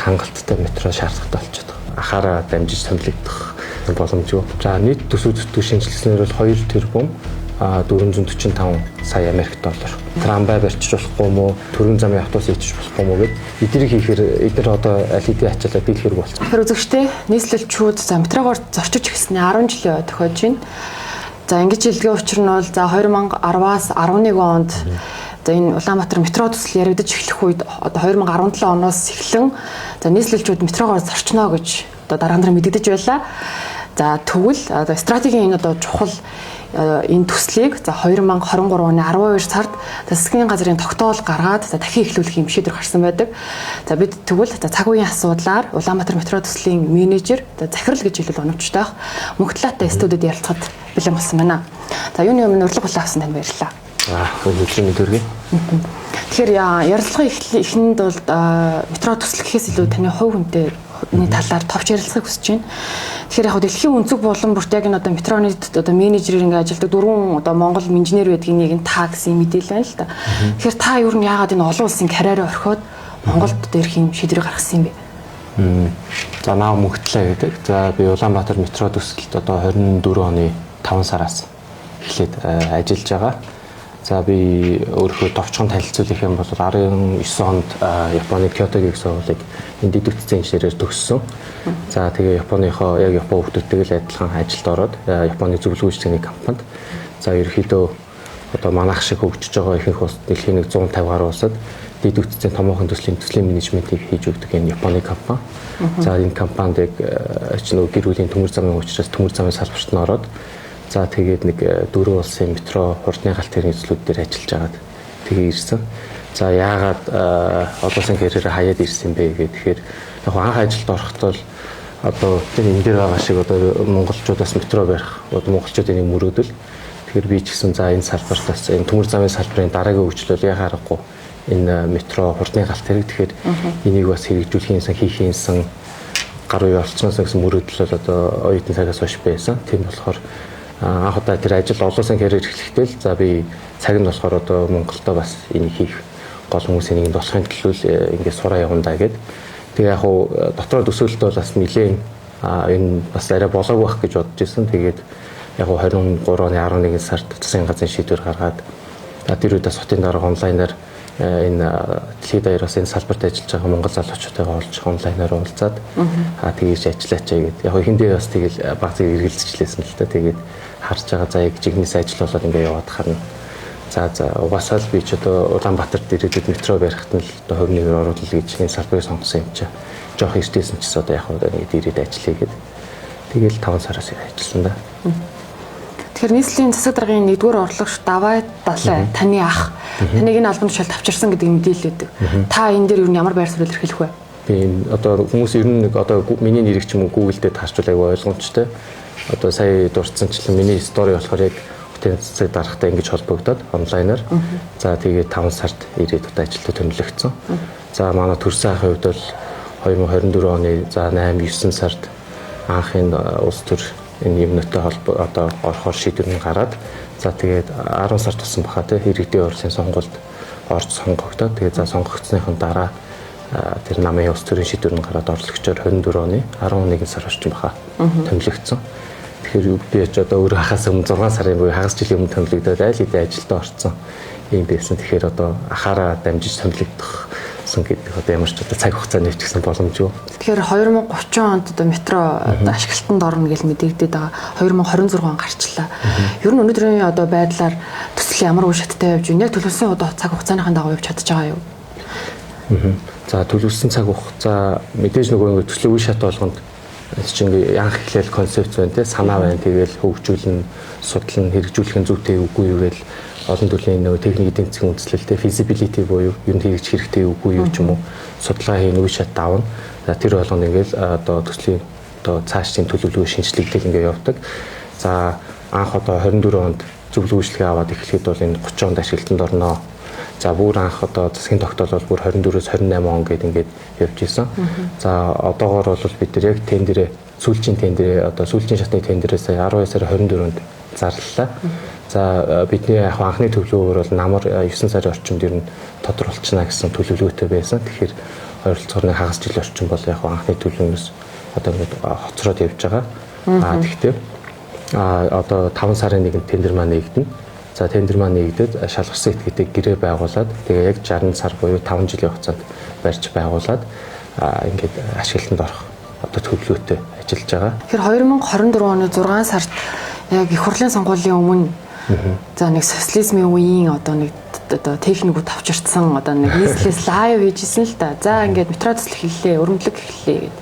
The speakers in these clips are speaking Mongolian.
хангалттай метро шаардлагатай болчиход байгаа. Ахаараа дамжиж томилогдох боломжгүй. За нийт төсөв шинжилснээр бол 2 тэрбум 445 сая Америк доллар. Трамвай барьчих болохгүй мó, төрийн замын автобус хийчих болохгүй мó гэд эднийг хийхээр эдгээр одоо аль хэдийн ачаалал дийлэх хэрэг болсон. Тэгэхээр үзэгчтэй нийслэлчүүд за метрогоор зорчиж ихснээ 10 жилийн тохиолж байна. За ингэж хэлгээ учир нь бол за 2010-аас 11 онд за энэ Улаанбаатар метро төсөл яригдаж эхлэх үед одоо 2017 оноос эхлэн за нийслэлчүүд метрогоор зорчно гэж одоо дарга нар мэдэгдэж байлаа. За тэгвэл одоо стратегийн энэ одоо чухал энэ төслийг за 2023 оны 12 сард засгийн газрын тогтоол гаргаад за дахин эхлүүлэх юм шийдвэр гарсан байдаг. За бид тэгвэл за цаг үеийн асуудлаар Улаанбаатар метро төслийн менежер за захирал гэж хэлвэл оновчтой байх мөнх талаатай студид ярилцахад бэлэн болсон байна. За юуны өмнө урилга авсан танд баярлалаа. Өглөөний төргий. Тэгэхээр ярилцлагын эхлэнд бол метро төсөл гэхээс илүү таны хувь хүнтэй энэ талаар товч ярилцахыг хүсэж байна. Тэгэхээр яг дэлхийн өнцөг болон бүрт яг энэ одоо метроны одоо менежерээр ингээ ажилдаг 4 одоо Монгол инженер байдгийн нэг нь та гэсэн мэдээлэл байна л да. Тэгэхээр та юу нь яагаад энэ олон улсын карьераа орхиод Монголд дээрх юм шийдвэр гаргасан юм бэ? За наа мөгтлээ гэдэг. За би Улаанбаатар метро төсөлд одоо 24 оны 5 сараас эхлээд ажиллаж байгаа. За би өөрөө товчхон танилцуулах юм бол 19 онд Японы Кёотогийн сургуулийг энэ дэдвүцсэн инженерээр төгссөн. За тэгээ Японыхоо яг Япон хүмүүстэйгээ л адилхан ажилд ороод Японы зөвлөгөөжлөгийн компанид за ерөөхдөө одоо манайх шиг хөгжиж байгаа ихэнх улсад дэлхийн 150 гаруй улсад дэдвүцсэн томоохон төслийн менежментийг хийж өгдөг энэ Японы компани. За энэ компанид яг гэр бүлийн төмөр замын учраас төмөр замын салбарт нь ороод за тэгээд нэг 4 улсын метро хурдны галт тэргийн эзлүүд дээр ажиллаж байгаад тэгээ ирсэн. За яагаад одоосын карьераа хаяад ирсэн бэ гэхээр яг анх ажилд орохдоо одоо энэ дээр байгаа шиг одоо монголчуудаас метро барих монголчуудын нэг мөрөөдөл. Тэгэхээр би ч гэсэн за энэ салбартаас энэ төмөр замын салбарын дараагийн хөгжлөл яхаа аргагүй энэ метро хурдны галт тэрэг тэгэхээр энийг бас хэрэгжүүлэхийнсэн хийхийнсэн гар үе олцсноос гэсэн мөрөөдөл бол одоо оюутан цагаас хойш байсан. Тийм болохоор анх удаа тэр ажил олон улсын карьер эхлэхдээ л за би цаг нь болохоор одоо Монголдо бас энийг хийх гол хүмүүсийн нэгэнд болохын төлөө ингээд сураа явандаа гэд. Тэгээ яг хуу дотроо төсөөлтөө бас нэлээд энэ бас арай болоог байх гэж бодож ирсэн. Тэгээд яг хуу 23 оны 11 сард засгийн газрын шийдвэр гаргаад тэр үедээ сутын дарга онлайнаар энэ дэлхийд даяараас энэ салбарт ажиллаж байгаа монгол залуучуудтайгаа олж онлайнаар уулзаад тэгээж ажиллаач гэдэг. Яг эхэндээ бас тэгэл баг зэрэг эргэлзчихлээсэн л та. Тэгээд харж байгаа за яг жигнэс ажил болоод ингээ яваад харна. За угаасаа л би ч одоо Улаанбаатарт ирээд метро барихт нь л одоо хувь нэмэр оруулах гэж энэ салбарыг сонгосон юм чаа. Жоох эртээсэн ч гэсэн одоо яг нэг ирээд ажиллая гэдэг. Тэгэл 5 сараас ажилласан да. Тэгэхээр нийслэлийн засаг даргын 1-р орлогч Давай Далай таны ах таныг энэ албанд шал тавчирсан гэдэг мэдээлэлээд. Та энэ дээр юу ямар байр суурь илэрхийлэх вэ? Би одоо хүмүүс ер нь одоо миний нэрийг ч юм уу Google дээр таарчвал аягүй ойлгомжтой. Одоо сая дурдсанчлан миний стори болохоор яг хотын засаг даргатай ингэж холбогдоод онлайнаар. За тэгээд 5 сард ирээд одоо ажилд томилогдсон. За манай төрсөн ахын хувьд бол 2024 оны за 8-9 сард анхын улс төр энэ юмнуудтай холбоо одоо орохоор шийдвэр нь гараад за тэгээд 10 сар туссан баха те иргэдийн урлагийн сонгуульд орж сонгогдоод тэгээд за сонгогдсныхын дараа тэр намын улс төрийн шийдвэр нь гараад орлогчоор 24 оны 11 сар орчим баха томилогдсон. Тэгэхээр би ч одоо өөрөө хахаас өмнө 6 сарын буюу хагас жилийн өмнө томилогдоод айл хэдийн ажилдаа орсон юм байсан. Тэгэхээр одоо ахаараа дамжиж томилогдсон гэдэг одоо ямар ч одоо цаг хугацааны ч гэсэн боломжгүй. Тэгэхээр 2030 онд одоо метро одоо ашиглалтанд орно гэж мэдэгдээд байгаа. 2026 он гарчлаа. Ер нь өнөөдрийн одоо байдлаар төсөл ямар үе шаттай явж байна? Яг төлөвлөсөн одоо цаг хугацааныхаа дагуу явж чадж байгаа юу? За төлөвлөсөн цаг хугацаа мэдээж нөгөө төслийн үе шат болгонд чинь анх эхлээл концепц байна те санаа байна. Тэгээл хөгжүүлнэ, судлан хэрэгжүүлэх нь зүйтэй үгүй юу гээл олон төрлийн нөгөө техник эдийн засгийн үндэслэлтэй feasibility буюу юу хэрэгжих хэрэгтэй үгүй юу ч юм уу судалгаа хийн үе шат давна. За тэр болгоно ингээл одоо төслийн одоо цаашдын төлөвлөгөө шинжилгээл ингээ явдаг. За анх одоо 24 онд зөвлөгөөжлөгээ аваад эхлэхэд бол энэ 30 онд ашиглалтанд орноо. За бүр анх одоо засгийн тогтоол бол бүр 24-өөс 28 он гээд ингээд явж исэн. За одоогоор бол бид нар яг тендерээ сүүлчийн тендерээ одоо сүүлчийн шатны тендерээс 12 сарын 24-нд зарлалаа. За бидний яг анхны төлөвлөгөөр бол намар 9 сарын орчимд ер нь тодорхойлчихна гэсэн төлөвлөгөөтэй байсан. Тэгэхээр ойролцоогоор хагас жил орчин бол яг анхны төлөвнөөс одоо ингээд хоцроод явж байгаа. Тэгэхдээ одоо 5 сарын 1-нд тендер маань нэгдэнэ. За тендер маань нэгдээд шалгасан этгээдээ гэрээ байгуулад тэгээ яг 60 сар буюу 5 жилийн хугацаанд барьж байгуулад ингээд ашиглалтанд орох одоо төлөвлөгөөтэй ажиллаж байгаа. Тэгэхээр 2024 оны 6 сард яг их хурлын сонгуулийн өмнө за нэг социализмын үеийн одоо нэг техникүүд авчирсан одоо нэг нийслэлээс лайв хийжсэн л да. За ингээд метро төсөл хэллээ, өргөмжлөг хэллээ гэд.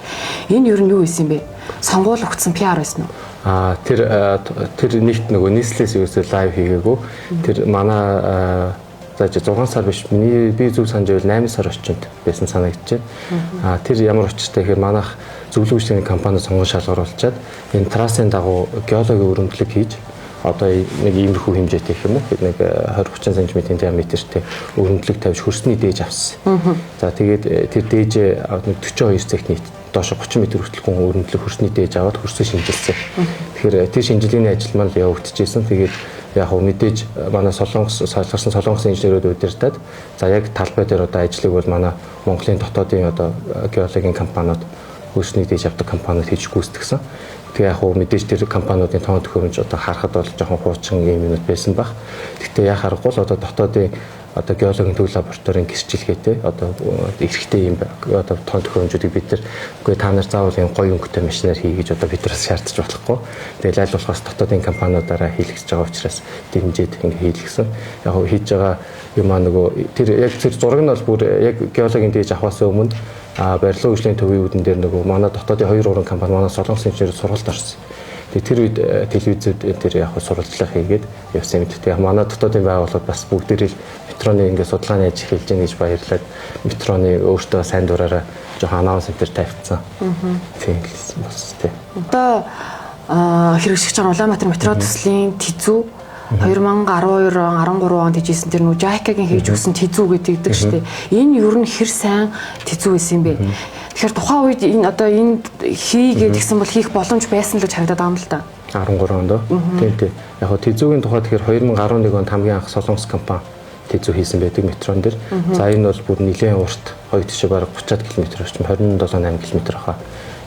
Энэ юу исэн бэ? Сонгуул өгсөн PR байсан уу? Тэр нэгт нөгөө нийслэлээс юусоо лайв хийгээгүй. Тэр манай за 6 сар биш би зөв санаж байвал 8 сар орчимд байсан санагдаж байна. Тэр ямар учиртай гэхээр манайх зөвлөгөө үйлчилгээний компани сонгон шалгаруулчаад энэ трасын дагуу геологийн өргөмжлөг хийж одоо нэг иймэрхүү хэмжээтэй гэх юм уу нэг 20-30 см диаметртэй өргөмжлөг тавьж хөрсний дээж авсан. За тэгээд тэр дээжээ 42 цехний доош 30 м хүртэлгүй өргөмжлөг хөрсний дээж аваад хөрсөө шинжилсэн. Тэгэхээр тэр шинжилгээний ажил маань явагдчихжээ. Тэгээд яг хөө мэдээж манай солонгосын инженерүүд удирдаад за яг талбай дээр одоо ажлыг бол манай Монголын дотоодын одоо геологийн компаниуд хөрсний дээж авдаг компаниуд хийж гүйцэтгсэн. Тэгээ яг хөө мэдээж тэр компаниудын тоон төхөөрөмж одоо харахад бол жоохон хуучин юм юмуд байсан баг. Гэхдээ яг харахгүй л одоо дотоодын одоо геологийн төв лабораторийн гэрчлэгээтэй одоо эрхтэй юм одоо тоон төхөөрөмжүүдийг бид нар үгүй та нар заавал юм гоё өнгөтэй машинаар хий гэж одоо биднээс шаардаж болохгүй. Тэгээд аль болохоос дотоодын компаниудаараа хийлгэж байгаа учраас дэмжиж ингэ хийлгсэн. Яг хийж байгаа юм аа нөгөө тэр яг тэр зураг нь бол бүр яг геологийн дээж авахаас өмнө барилгын үйлчлэгийн төвийн үүдэн дээр нөгөө манай дотоодын 2-3 компани манай солонгос инженерүүд сургалт орсон. Тэгээд тэр үед телевизэд тэр яг сурвалжлага хийгээд явсан юм. Тэгээд манай дотоодын байгууллагууд бас бүгдээрээ метроны ингээд судалгааны ажил хийж гэнэ гэж баярлаад метроны өөртөө сайн дураараа жоохон анонс энэ төр тавьчихсан. Тийм гэсэн бас тийм. Одоо хэрэгжиж байгаа Улаанбаатар метро төслийн тэзүү 2012 13 онд хийжсэн тэр нөө JICA-гийн хийж өгсөн тэзүү гэдэг шүү дээ. Энэ ер нь хэр сайн тэзүү байсан юм бэ? Тэгэхээр тухайн үед энэ одоо энэ хийгээд гисэн бол хийх боломж байсан л гэж харагдаад байгаа юм л да. 13 онд. Тийм. Яг хөө тэзүүгийн тухай тэгэхээр 2011 онд хамгийн анх солонгос компани тэзүү хийсэн байдаг метрон дээр. За энэ бол бүр нэлээд урт хоёр тишээ бараг 30 км орчим 27-8 км хаа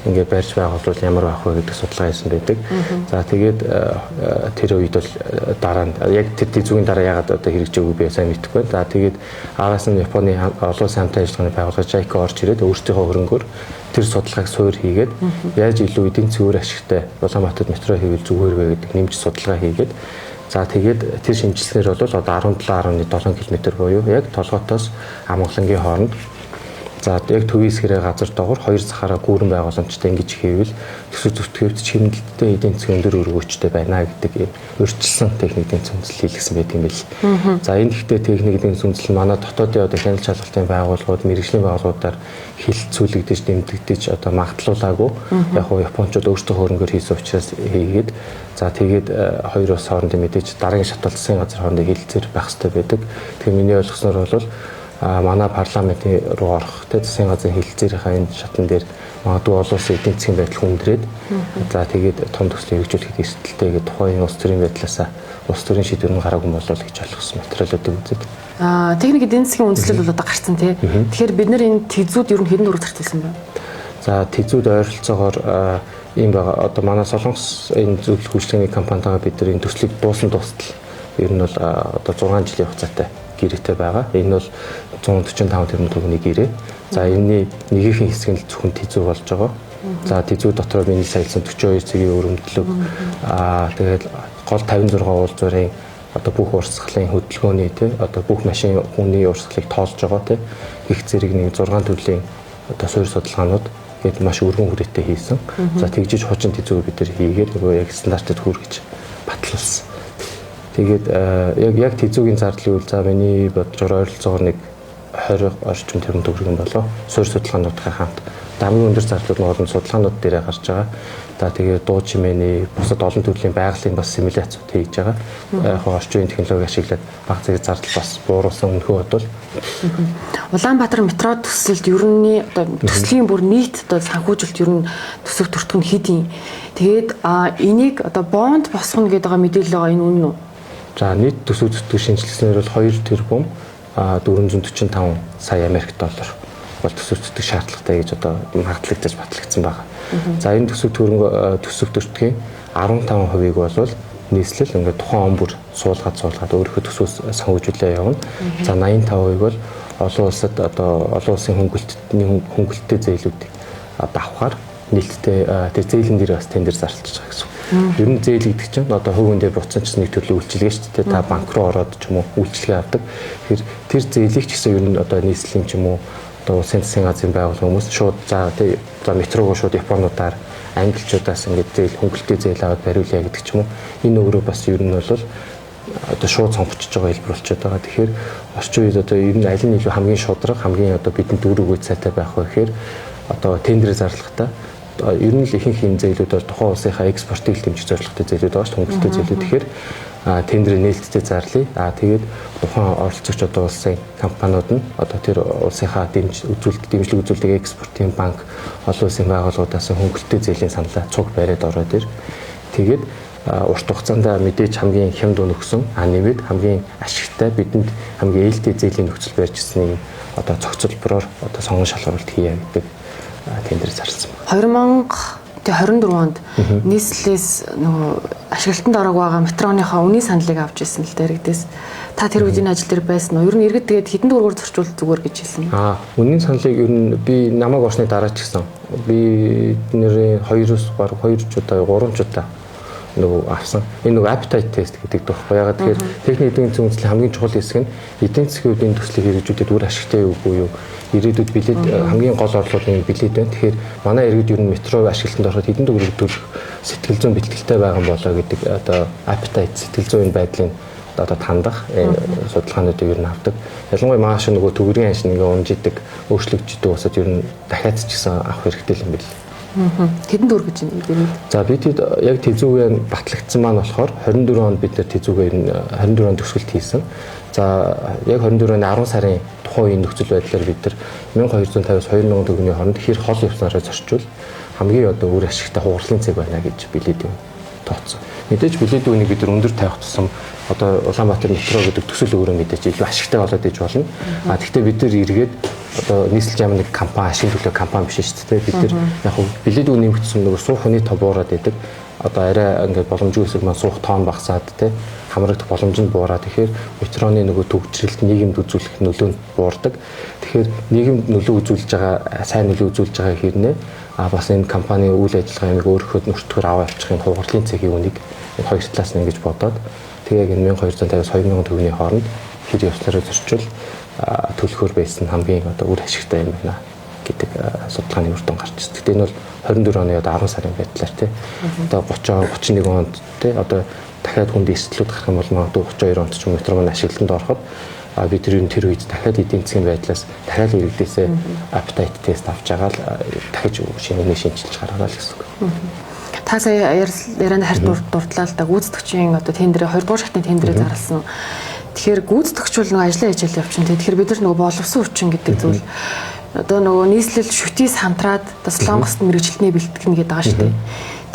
ингээд барьж байгуулвал ямар байх вэ гэдэг судалгаа хийсэн байдаг. За тэгээд тэр үед бол дараа нь яг тэр тэзүүгийн дараа ягаад одоо хэрэгжээгүй би сайн мэдэхгүй. За тэгээд араас нь Японы олон улсын хамтын ажиллагааны байгууллага JICA орж ирээд өөрсдийнхөө хөрөнгөөр тэр судалгааг суур хийгээд яаж илүү эдийн засгийн ашигтай Улаанбаатар метро хийвэл зүгээр вэ гэдэг нэмж судалгаа хийгээд за тэгээд тэр шинжилснээр бол одоо 17.7 км буюу яг толгойтоос Амгалангийн хооронд за яг төвийн хэсгэрээ газар доогуур 2 сахаараа гүүрэн байгууламжтай ингэж хийвэл төсөв зүтгэвч хэмнэлттэй эдийн засгийн өндөр өргөөчтэй байна гэдэг өөрчилсөн техникийн зөвлөл хийлгсэн байдаг юм бэл. За энэ ихтэй техникийн зөвлөл манай дотоодын одоо хяналт шалгалтын байгууллагууд, мэргэжлийн байгууллагуудаар хилцүүлэгдэж, дэмжигдэж одоо магадлуулаагүй. Яг нь Япончууд өөрсдөө хөрөнгөөр хийсэн учраас хийгээд за тэгээд хоёроос хоорондын мэдээж дараагийн шаталцсан газар хоорондын хилцээр байх хэрэгтэй байдаг. Тэгэхээр миний ойлгосноор бол манай парламентын руу орох тэ засгийн газрын хэлэлцээрийнхаа энэ шатан дээр магадгүй олон улсын эдийн засгийн байдал хүндрээд за тэгээд том төсөл хэрэгжүүлэхэд эрсдэлтэй гэдэг тухайн улс төрийн байдлаасаа улс төрийн шийдвэр нь гараагүй болов гэж ойлгосон материалуудыг үзээд техник эдийн засгийн үндэслэл бол одоо гарцсан тий. Тэгэхээр бид нар энэ тэзүүд ер нь хэдэн дөрөв зарцуулсан бэ? За тэзүүд ойролцоогоор ийм байгаа. Одоо манай солонгос энэ зөвлөх үйлчлэгийн компанитайгаа бид нар энэ төслийг дуустал ер нь бол одоо 6 жилийн хугацаатай гэрээтэй байгаа. Энэ бол 145 тэрбум төгрөгийн гэрээ. За энэний нэгэн хэсэг нь зөвхөн тэзүү болж байгаа. За тэзүү дотор миний саялсан 42 цагийн өрөмдлөг тэгээд гол 56 уулзварын одоо бүх урсгалын хөдөлгөөний тий одоо бүх машин хүний урсгалыг тоолж байгаа тий их зэрэг нэг 6 төрлийн одоо суурь судалгаанууд гээд маш өргөн хүрээтэй хийсэн. За тэгжиж хуучин тэзүү бид нар хийгээд нөгөө яг стандартад хүргэж батлуулсан. Тэгээд яг тэзүүгийн зардлын үйл за миний бодлоор ойролцоогоор нэг 20 орчим тэрбум төгрөг болоо. Суурь судалгаануудтай хамт хамгийн өндөр зардлууд нь олон судалгаанууд дээрээ гарч байгаа. За тэгээд дуу чимээний бусад олон төрлийн байгалийн бас симуляцууд хийж байгаа. Яг орчин үеийн технологи ашиглаад бага зэрэг зардал бас бууруулсан өнөхөө бодвол Улаанбаатар метро төсөлд ер нь одоо төслийн бүр нийт одоо санхүүжилт ер нь төсөв төртгөн хэдийн. Тэгээд энийг одоо бонд босгоно гэдэг байгаа мэдээлэл байгаа энэ үнэн үү? За нийт төсөв зүтгэх шинжилснээр бол 2 тэрбум 445 сая Америк доллар бол төсөвчдөг шаардлагатай гэж одоо магадлагдаж батлагдсан байна. За энэ төсөв төртгийн 15%-ийг бол нийслэл ингээд тухайн он бүр суулгаад өөрийнхөө төсвөөс санхүүжүүлээ явна. За 85%-ийг бол олон улсад одоо олон улсын хөнгөлөлттэй зээлүүдийг давхаар нийлдэлтэй тэр зээлийн дээр бас тендер зарлаж байгаа гэсэн. Ер нь зээл гэдэг чинь одоо хувийн дээр буцсан ч нэг төрлийн үйлчилгээ шүү дээ. Та банк руу ороод ч юм уу үйлчилгээ авдаг. Тэр зээлийг ч гэсэн ер нь одоо нийслэлийн ч юм уу одоо улсын засгийн газрын байгууллага хүмүүс шууд за метрогоо шууд Японуудаар англичуудаас ингээд зээл хөнгөлөлттэй зээл аваад бариулъя гэдэг ч юм уу. Энэ өөрөө бас ер нь бол одоо шууд сонгогдож байгаа хэлбэр болчиход байгаа. Тэгэхээр орчин үед одоо ер нь аль нь илүү хамгийн шударга, хамгийн одоо бидэнд дүүрэг үе цайтай байх вэ гэхээр одоо тендер зарлахтаа ер нь л ихэнх энэ зээлүүд бол тухайн улсынхаа экспортыг дэмжих зорилготой зээлүүд байгаа шүү дээ. Хөнгөлөлттэй зээлүүд. Тэгэхээр тендерийн нээлттэй зарлая. Тэгээд тухайн оролцогч одоо улсын компаниуд нь одоо тэр улсынхаа дэмжлэг үзүүлэлтийг экспортын банк олон улсын байгууллагуудаас хөнгөлөлттэй зээлийн саналаа цуг бариад ороод ир. Тэгээд урт хугацаанд мэдээж хамгийн хямд үн өгсөн нэмээд хамгийн ашигтай бидэнд хамгийн ээлтэй зээлийн нөхцөл барьж ирсэн нэг одоо цогцлбороор одоо сонгон шалгаруулалт хийя гэдэг тендер зарласан байна. 2024 онд нийслэлээс нөгөө ашиглалтанд орог байгаа метроныхаа үнийн саналыг авч ирсэн л дээ иргэдээс. Та тэр үеийн ажил дээр байсан уу? Ер нь иргэд тэгээд хэдэн дуурайгаар зорчвол зүгээр гэж хэлсэн. Үнийн саналыг ер нь би намайг орсны дараа ч гэсэн би нэрээ 2-оос баруун 2 ч удаа 3 ч удаа нөгөө авсан. Энэ нөгөө appetite test гэдэг дөрөхгүй. Ягаад тэгэхээр техник эдийн засгийн үндэслэлийн хамгийн чухал хэсэг нь эдийн засгийн үеийн төслийг хэрэгжүүлээд үр ашигтай юу үгүй юу? Ирээдүйд билет хамгийн гол орлуулын билет байна. Тэгэхээр манай иргэд ер нь метро ашиглалтанд ороход хэдэн төгрөгдөх сэтгэл зүйн бэлтгэлтэй байгаа болоо гэдэг одоо appetite сэтгэл зүйн байдлын одоо тандах судалгаануудыг ер нь авдаг. Ялангуяа маш нөгөө төгрөгийн анш ингээ унжидаг, өөрчлөгддөг усад ер нь дахиад ч гэсэн авах хэрэгтэй юм бэл. Хэдэн төгрөг гэж юм. За бид яг тэзүүгээ батлагдсан маань болохоор 24 онд бид нэр тэзүүгээ 24 онд төсвөлт хийсэн. За яг 24 оны 10 сарын тухайн үеийн нөхцөл байдлаар бид нар 1250-аас 2000 төгрөгийн хооронд хэр хол явснараа зорчвол хамгийн одоо үр ашигтай хугарлын цэг байна гэж билет юм тооцсон. Мэдээж билет үнийг бид нар өндөр тавих тусам одоо Улаанбаатар метро гэдэг төсөл өөрөө мэдээж илүү ашигтай болоод иж болно. Гэхдээ бид нар эргээд одоо нийслэл ямар нэг компани ашиг төлөө компани биш шүү дээ. Бид нар яг хөө билет үн нэмэгдсэн нөгөө суух хүний тоо буураад идэг. Одоо арай ингээд боломжгүй хэсэг маань суух тоон багасаад те хамрагдах боломж нь буураад тэгэхээр метроны нөгөө төгжрэлт нийгэмд үзүүлэх нөлөө нь буурдаг. Тэгэхээр нийгэмд нөлөө үзүүлж байгаа сайн нөлөө үзүүлж байгаа хэрнээ бас энэ компани үйл ажиллагааг өөрөөхөд нүртгөр аваа авчихын хугарлын цэгийн үнийг хоёр талаас нь ингэж бодоод тэгээ яг 1250-аас 2000 төгрөгийн хооронд хэр явслараа зорчвол төлөхөр байсан хамгийн одоо үр ашигтай юм байна гэдэг судалгааны үр дүн гарч ирсэн. Гэтэл энэ бол 24 оны одоо 10 сарын байдлаар тий. Одоо 30 31 онд тий одоо дахиад хүнд эрсдлүүд гарах юм бол магадгүй 32 онд ч метро маань ашиглалтанд ороход бид тэр үед дахиад эдийн засгийн байдлаас дахиад иргэдээсээ appetite test авч байгаа л дахиж шинэ шинжилж гаргана л гэсэн үг. Та сая ярианд харьд дурдлаа л да гүйцэтгэгчийн одоо тендерээ 2 дугаар шатны тендерээ зарласан. Тэгэхээр гүйцэтгэгч бол нөгөө ажлын хичээл явчихна. Тэгэхээр бид нар нөгөө боловсон хүчин гэдэг зүйл одоо нөгөө нийслэл шүтээс хамтраад Солонгост мэрэгжилтний бэлтгэн гэдэг байгаа шүү дээ.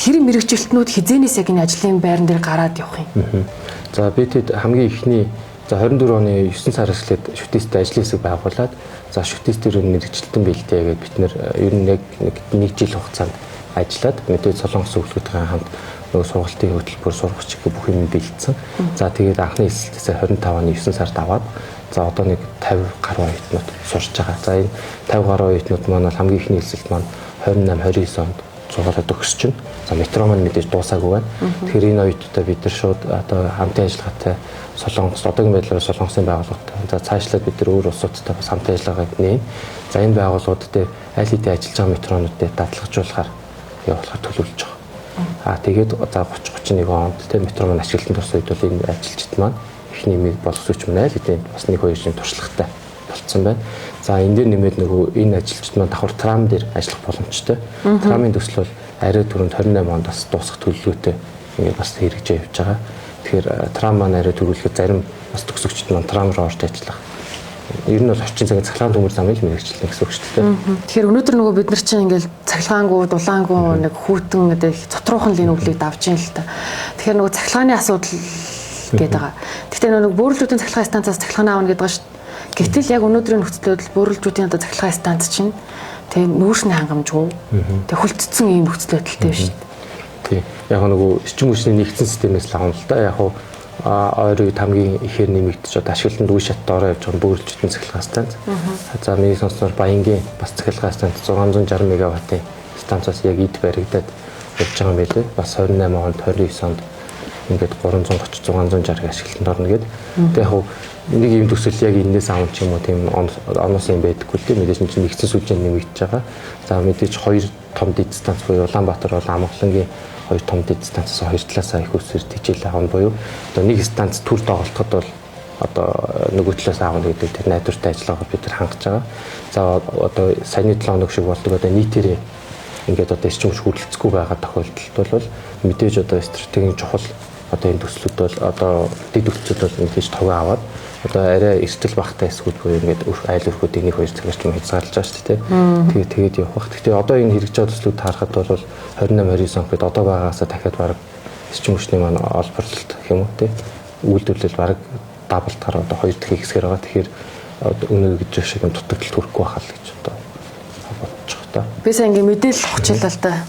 Тэр мэрэгжилтнүүд хизээнээс яг энэ ажлын байран дээр гараад явах юм. За би тэд хамгийн ихний за 24 оны 9 сараас эхлээд шүтээстэй ажлын хэсэг байгуулад за шүтээс дээр мэрэгжилтэн бэлтээ гэдэг бид нэр ер нь яг нэг жил хугацаанд ажиллаад мэдээж Солонгос өвлөгтэй хамт нөгөө сургалтын хөтөлбөр сургач гэх бүх юм бэлдсэн. За тэгээд анхны эсэлтээс 25 оны 9 сард аваад за одоо нэг 50 гаруй оюутнууд сурч байгаа. За энэ 50 гаруй оюутнууд маань хамгийн ихний эсэлт маань 28 29 онд цуглаад өгсөж чинь. За метро маань мэдээж дуусаагүй байна. Тэгэхээр энэ оюутнуудаа бид нар шууд одоо хамтын ажиллагаатай Солонгос одоогийн байдлаар Солонгосын байгууллагатай. За цаашлаад бид нар өөр улсуудтай бас хамтын ажиллагааг нээн. За энэ байгууллагуудтай аль хэдийн ажиллаж байгаа метронуудыг дадлагжуулахаар явуулахар төлөвлөж байгаа. Тэгээд за 30 31 онд тэр метро маань ашиглалтанд орсон үед бол энэ ажилчид маань эхний боловсруч маань аль хэдийн бас 1-2 жин туршлагатай болцсон байна. За энэ дээр нэмээд нөгөө энэ ажилчид маань давхар трам дээр ажиллах боломжтой. Трамын төсөл бол арай түрүүнд 28 онд бас дуусах төлөвлөгөөтэй ингээд бас хэрэгжиж явж байгаа. Тэгэхээр трам маань арай төрүүлэхэд зарим бас төгсөгчд маань трам руу орж ажиллах. Ер нь бол орчин цагийн цахилгаан төмөр замыг л мэрэгчлэн гэсэн үг шүү дээ. Тэгэхээр өнөөдөр нөгөө бид нар чинь ингээл цахилгаангүй, дулаангүй нэг хүүтэн гэдэг цотруухан л энэ үглийг давж ийн л та. Тэгэхээр нөгөө цахилгааны асуудал гэдэг байгаа. Гэхдээ нөгөө бөөрөлтүүдийн цахилгаан станцаас цахилгаан аавна гэдэг байгаа шүү. Гэтэл яг өнөөдрийн нөхцөл байдал бөөрөлжүүдийн одоо цахилгаан станц чинь тэгээ нүүрсний хангамжгүй. Тэгээ хүлцсэн ийм нөхцөл байдалтай биш. Тийм. Яг нөгөө эрчим хүчний нэгдсэн системээс л авна л да. Яг ойр үед хамгийн ихээр нэмэгдэж одоо ашиглалтанд үе шаттай ороо явж байгаа бөөрөлжүүдийн цахилгаан станц. За миний сонсноор Баянгийн бас цахилгаан станц 660 мегаваттын станцаас яг эд баригдаад явж байгаа юм байлээ. Бас 28 онд 29 онд ингээд 330 660 ашиглалтанд орно гэдэг. Тэгээ яг нэг юм төсөл яг энэс аав ч юм уу тийм оноос юм байдаггүй л дээ. Мэдээж чинь нэгдсэн сүлжээ нэмэгдэж байгаа. За мэдээж хоёр том дэд станц буюу Улаанбаатар бол Амгалангийн хоёр том дэд станцаас хоёр талаасаа их усэр тижэл аавна буюу одоо нэг станц төр доголдоход бол одоо нөгөө талаас аавна гэдэг тэр найдвартай ажиллагаа бид нар хангаж байгаа. За одоо саяны 7 хоног шиг болдог одоо нийтээрээ ингээд одоо эрчим хүч хүрэлцэхгүй байгаа тохиолдолд бол мэдээж одоо стратегийн чухал одоо энэ төслүүд бол одоо дэд үлцүүд бол мэдээж товгоо аваад одоо арай эрсдэл багтай эсгүүд буюу ингээд айл өрхүүдийн нэг хоёр цагаарч юм хязгаарлаж байгаа шүү дээ. Тэгээд явах. Гэхдээ одоо энэ хэрэгж байгаа төслүүд харахад бол 28 29 он гэхэд одоо байгаагаасаа дахиад бараг эрчим хүчний маань олборлолт гэх юм уу те үйлдвэрлэл бараг даблтаар одоо хоёр дахин хэсгээр байгаа. Тэгэхээр өнөө гэж шиг юм дутагдaltaл төрөхгүй байхал гэж одоо бодож байгаа та. Би сая ингээ мэдээлэл хучлаа л да.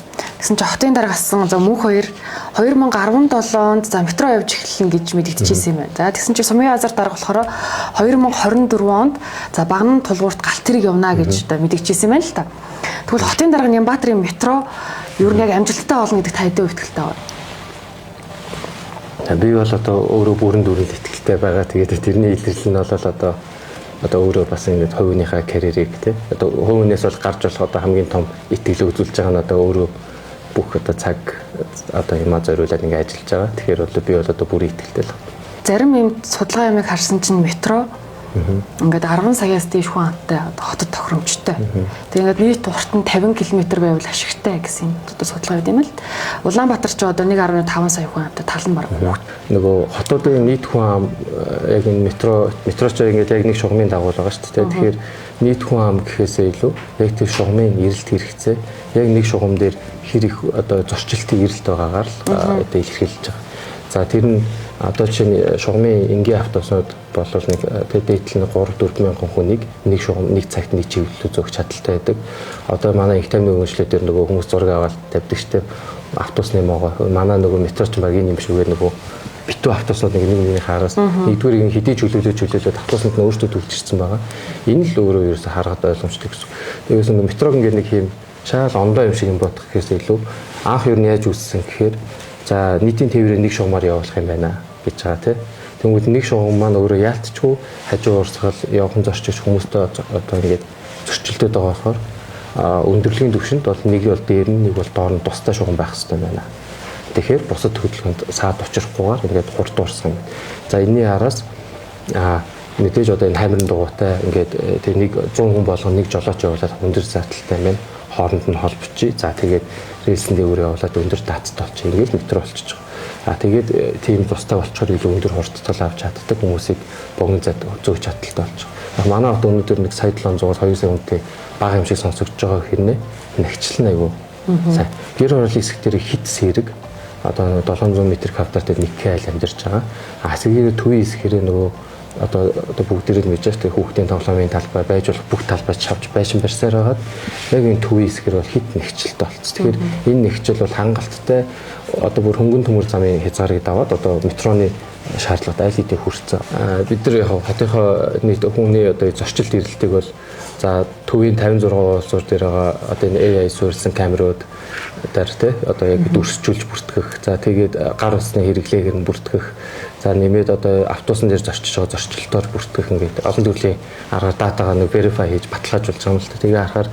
Гэсэн чи хотын дараа гассан за мөнх 2017 онд за метро явж эхэлнэ гэж мэдэгдэжсэн юм байна. За тэгсэн чи сумын азар дарга болохоор 2024 онд за багнан тулгуурт галт тэрэг явна гэж одоо мэдэгдэжсэн юм байна л та. Тэгвэл хотын дарга Нямбаатарын метро ер нь яг амжилттай болно гэдэг та хэдэн итгэлтэй байна? Би бол одоо өөрөө бүрэн дүрэнд итгэлтэй байгаа. Тэгээд тэрний илэрлэл нь бол одоо өөрөө бас ингэж хувийнхаа карьерийг тий одоо хувинээс бол гарч болох одоо хамгийн том итгэл үзүүлж байгаа нь одоо өөрөө бүх одоо цаг одоо юмаа зориулаад ингэ ажиллаж байгаа. Тэгэхээр бол би бол одоо бүрийн итгэлтэй л байна. Зарим юм судалгаа ямиг харсан чинь метро ингээд 10 саяас дээш хүн амттай хотод тохиромжтой. Тэгээд нийт урт нь 50 км байвал ашигтай гэсэн одоо судалгаа байд юм л. Улаанбаатар ч одоо 1.5 сая хүн амттай тал нь баг. Нөгөө хотуудын нийт хүн ам яг энэ метроч ингээд яг нэг шугамын дагуул байгаа шүү дээ. Тэгэхээр нийт хүн ам гэхээсээ илүү яг тэр шугамын эрэлт хэрэгцээ яг нэг шугам дээр хэр их одоо зорчилтын эрэлт байгаагаар л одоо илэрхийлж байгаа. За тэр нь одоо чинь шугамын энгийн автобусууд болвол нэг дээдл нь 3-4 мянган хүнийг нэг шугам нэг цагт нэг чиглэлээр зөөх чадaltaй байдаг. Одоо манай их таймны үйлчлэл дээр нөгөө хүмүүс зураг аваад тавьдаг штеп автобусны могоо манай нөгөө метроч багийн юм шигээр нөгөө битүү автобуснууд нэг хаараас нэгдүгээр хэдий чөлөөлөд автобуснууд нь өөрсдөө төвчирсэн байгаа. Энэ л өөрөө ерөөсө харахад ойлгомжтой гэсэн. Тэгээс нөгөө метрог ингээд нэг юм шаал ондоо юм шиг юм бодох гэхээс илүү анх юу нь яаж үүссэн гэхээр за нийтийн тээврээр нэг шугамаар явуулах юм байна гэж байгаа тийм. Тэнгүүд нэг шугам маань өөрөө яалтчгүй хажуу урсгал явхан зорчиж хүмүүстэй одоо ингээд зөрчилдөд байгаа болохоор өндөрлөгийн түвшинд бол нэг бол дээр нь нэг бол доор нь тустай шугам байх хэрэгтэй байна. Тэгэхээр бусад хөдөлгөөнд саад учрахгүйгээр ингээд хурд урсгах юм. За энэний араас мэдээж одоо энэ хамрын дугуйтай ингээд тэг нэг 100 хүн болгон нэг жолооч явуулаад өндөр зардалтай байна. Хооронд нь холбочий. За тэгээд рельсийн дээгүүр явуулаад өндөр даацтай болчих. Ингээд метро болчихж байгаа. Тэгээд тийм тустай болчоор илүү өндөр хурдтал авч чаддаг хүмүүсийг богино зад зөөж чадaltaй болчих. Манай одоо өнөөдөр нэг сая 700-аас 2 сая хүнтэй бага юм шиг сонсогдож байгаа хэрнээ нягчлан айгүй. Сайн. Гэр хорооллын хэсэг дээр хит сэрэг одоо 700 м квадраттай нэг кайл амьдарч байгаа. Хэсгээр төвийн хэсгэрээ нөгөө одоо бүгдээрээ мэдээж тэ хүүхдийн тоглоомын талбай байж болох бүх талбайд шавж байшин барьсаар байгаад яг энэ төвийн хэсгэр бол хит нэгчлэлтэй болцсон. Тэгэхээр энэ нэгчил бол хангалттай одоо бүр хөнгөн төмөр замын хязгаарыг даваад одоо метроны шаардлагатай аль хэдийн хүрсэн. Бид нар яг хотынхоо нийт хүний одоо зорчилт эрэлтийг бол за төвийн 56 улсуур дээр байгаа одоо энэ AI суурилсан камерууд дээр тэ одоо яг дүрсчүүлж бүртгэх. За тэгээд гар усны хэрэглээгээр нь бүртгэх. За нэмээд одоо автобусан дээр зорчиж байгаа зорчилтоор бүртгэх ингээд олон төрлийн аргаар датагаа нэг verify хийж баталгаажуулж байгаа юм л та. Тэгээ харахаар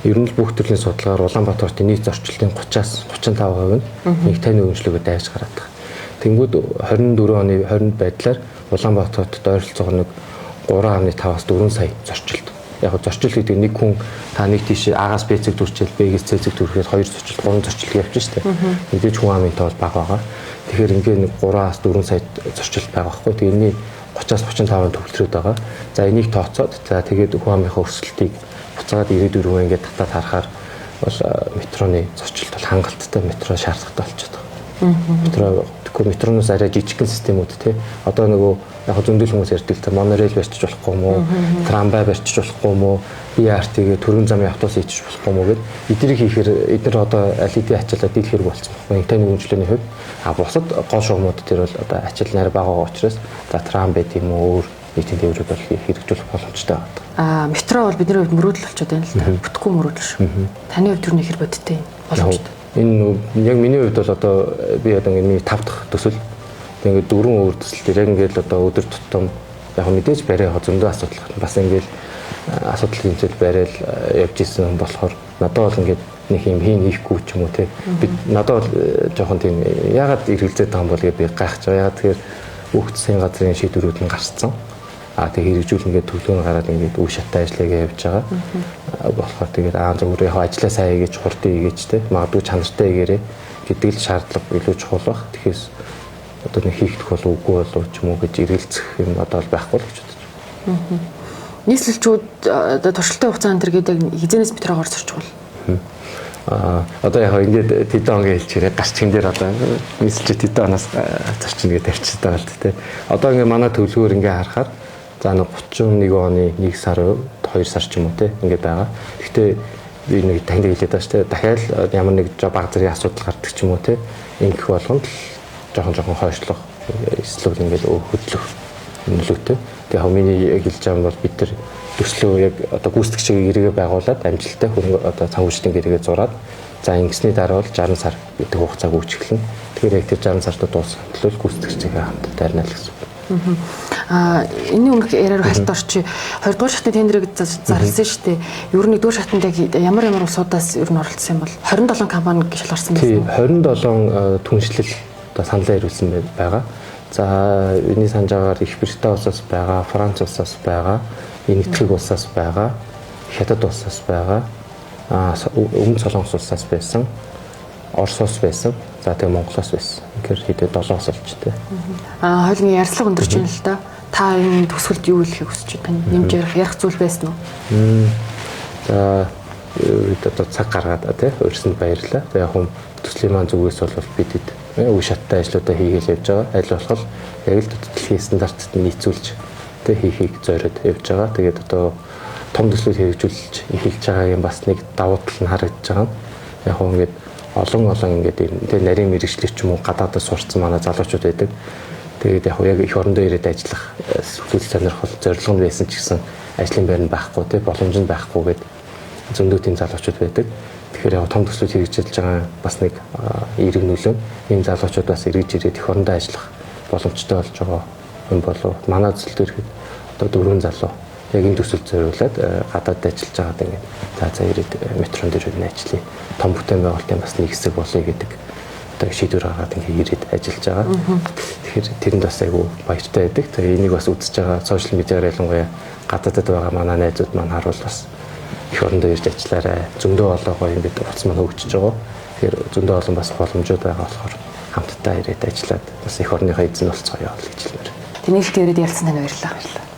ер нь л бүх төрлийн судалгаагаар Улаанбаатарын нийт зорчилтын 30-аас 35% нь нэг таны үйлчлэгөө дайж гараад байгаа. Тэнгүүд 24 оны 20-нд байдлаар Улаанбаатарт ойролцоогоор нэг 3.5-аас 4 сая зорчилт. Яг зорчилт гэдэг нэг хүн та нэг тийш А-гаас Б цэг дүрчил Б-гээс С цэг дүрхээр 2 зорчилт 3 зорчилт явж штэ. Мэдээж хүн амын тоо баг байгаа. Тэгэхээр ингээд нэг 3-аас 4 сая зорчилт байгаа байхгүй. Тэгээ энэний 30-аас 35% төвлөрөөд байгаа. За энийг тооцоод за тэгээд хүн амынхаа өрсөлтийг буцаад 94% ингээд татаад харахаар бол метроны зорчилт бол хангалттай метро шаардлагатай болчиход байгаа. Метро тэгэхгүй метроноос арай жижигхэн системүүд тий. Одоо нөгөө яг зөндөл хүмүүс ярьдаг л та монорел барьчих болохгүй юм уу? Трамвай барьчих болохгүй юм уу? BRT-гээ төрийн замын автобус хийчих болохгүй юм уу гэд эднийг хийхээр эдгээр одоо аль хэдийн ачаалал дийлэх хэрэг болсон байна. Таны хөгжлөний хувьд бусад гол шугамуд дээр бол одоо ачаалал нэр бага учраас за трамвай тийм үү өөр нийтийн тээврүүд бол хэрэгжүүлэх боломжтой байна. Метро бол бидний хувьд мөрөөдөл болчиход байна л да. Бүтэхгүй мөрөөдөл шүү. Таны хувьд юу нөхөр бодтой боломжтой. Энэ яг миний хувьд бол одоо би одоо миний 5 дахь төсөл ингээд 4 өөр төсөл дээр яг ингээд одоо өдөр тутам яг мэдээж барай зөндөө асуудал байна. Бас ингээд асуудал хэмжээл барайл явж исэн болохоор надад бол ингээд нэг юм хийхгүй ч юм уу те. Би надад бол жоохон тийм ягаад эргэлзээд байгаа юм бол би гайхаж байгаа. Ягаад тэгэхээр өгцсөн газрын шийдвэрүүд нь гарцсан. Тэг хэрэгжүүл ингээд төлөвлөгөө гараад ингээд үе шаттай ажиллагаа явьж байгаа. Болохоор тэгээд зөвхөн яг ажлаа сайн хийж хурдан хийгээч те. Магадгүй чанартай хийгээрэй гэдэг л шаардлага илүү чухал баг. Тэгэхээр одоо нэг хийх бол үгүй болов ч юм уу гэж эргэлзэх юм одоо л байхгүй л гэж бодож байна. Нийслэлчүүд одоо туршилтын хугацаанд тэр гэдэг хизэнээс метрогоор зорчихвол. Одоо яг ингээд тэдэн он гэж хэлчихээрэй. Гарч чин дээр одоо нийслэлч тэдэн оноос зорчно гэж тавьчихсан байгаа л тэ. Одоо ингээд манай төлөвлөгөөр ингээд харахаар за нэг 31 оны 1 сар 2 сар ч юм уу те ингээд байгаа. Гэхдээ би нэг танд хэлээд байгаа шүү дээ. Дахиад ямар нэг баг зэргийн асуудал гардаг ч юм уу те ингэх болгонд жоохон хойшлох эсвэл ингээд хөдлөх нөлөөтэй. Тэгээ миний яг хэлж байгаа нь бол бид нар төслөө яг одоо гүйцэтгэгчийн гэрээгээ байгуулад амжилттай хөрөнгө одоо санхүүжилтийн гэрээгээ зураад за ингэсний дараа бол 60 сар гэдэг хугацааг үүсгэхлэн. Тэгэхээр яг тэр 60 сард дуусах төлөв гүйцэтгэгчийнхээ хамт дайрнаа л гэсэн. Энийн өмнөх яриар хальт орчи 2 дугаар шатны тендерийг зарласан шүү дээ. Ер нь 1-р шатанд яг ямар улсуудаас ер нь оролцсон юм бол 27 компани шалгарсан байсан. 27 түншлэл одоо саналаа ирүүлсэн байгаа. За энэ санаж байгаагаар Их Британи улсаас байгаа, Франц улсаас байгаа, Нэгтгэх улсаас байгаа, Хятад улсаас байгаа, Өмнөд Солонгос улсаас байсан, Оросоос байсан, за тэгээ Монголоос байсан. Тэгэхээр хэдээ 7 улс олжтэй. Хойлын ярьцлага өндөрч байна л да. Та энэ төсөлд юу хэлхийг хүсэж байна? Нэмж ярих зүйл байсан уу? За одоо цаг гаргаад тий өөрсөнд баярлалаа. Тэгээ яг хүм төслийн маань зүгээс бол бидэд үе шаттай ажлуудаа хийгээл явж байгаа. Аль болох яг л дэлхийн стандартад нийцүүлж тий хийхийг зориод явж байгаа. Тэгээд одоо том төслүүд хэрэгжүүлж эхэлж байгаагийн бас нэг давуу тал нь харагдаж байгаа. Яг хөө ингээд олон ингээд тий нарийн мэргэжлэр ч юм уу гадаадд сурцсан манай залуучууд байдаг. Тэгээд яг их орондоо ирээд ажиллах сүлжээ сонирхол зорилго нь байсан ч гэсэн ажлын байр нь байхгүй тий боломж нь байхгүй гэдэг зөндөө тийм залуучууд байдаг. Тэгэхээр яг том төслүүд хэрэгжүүлж байгаа бас нэг эерэг нөлөө. Ийм залуучууд бас эргэж ирээд их орондоо ажиллах боломжтой болж байгаа юм болов. Манай төсөл төрөхэд одоо 4 залуу яг энэ төсөлд зориулаад гадаад ажиллаж байгаад ингээд за ирээд метрон дээр нь ажиллая. Том бүтээн байгуулалтын бас нэг хэсэг болъё гэдэг одоо шийдвэр гаргаад ингээд ирээд ажиллаж байгаа. Тэгэхээр тэрэнд бас айгүй баяртай байдаг. Тэгээ энийг бас үзэж байгаа сошиал медиаар ялангуяа гадаадд байгаа манай найзууд маань харуул бас их орондоо ирж ажиллаарай. Зөндөө олон гоё юм бид уц маань хөгжиж байгаа. Тэгэхээр зөндөө олон бас боломжууд байгаа болохоор хамтдаа ирээд ажиллаад бас их орныхоо эзэн болцгоё гэж хэлмээр. Тэнийхтэй ирээд ярилцсан тань баярлалаа.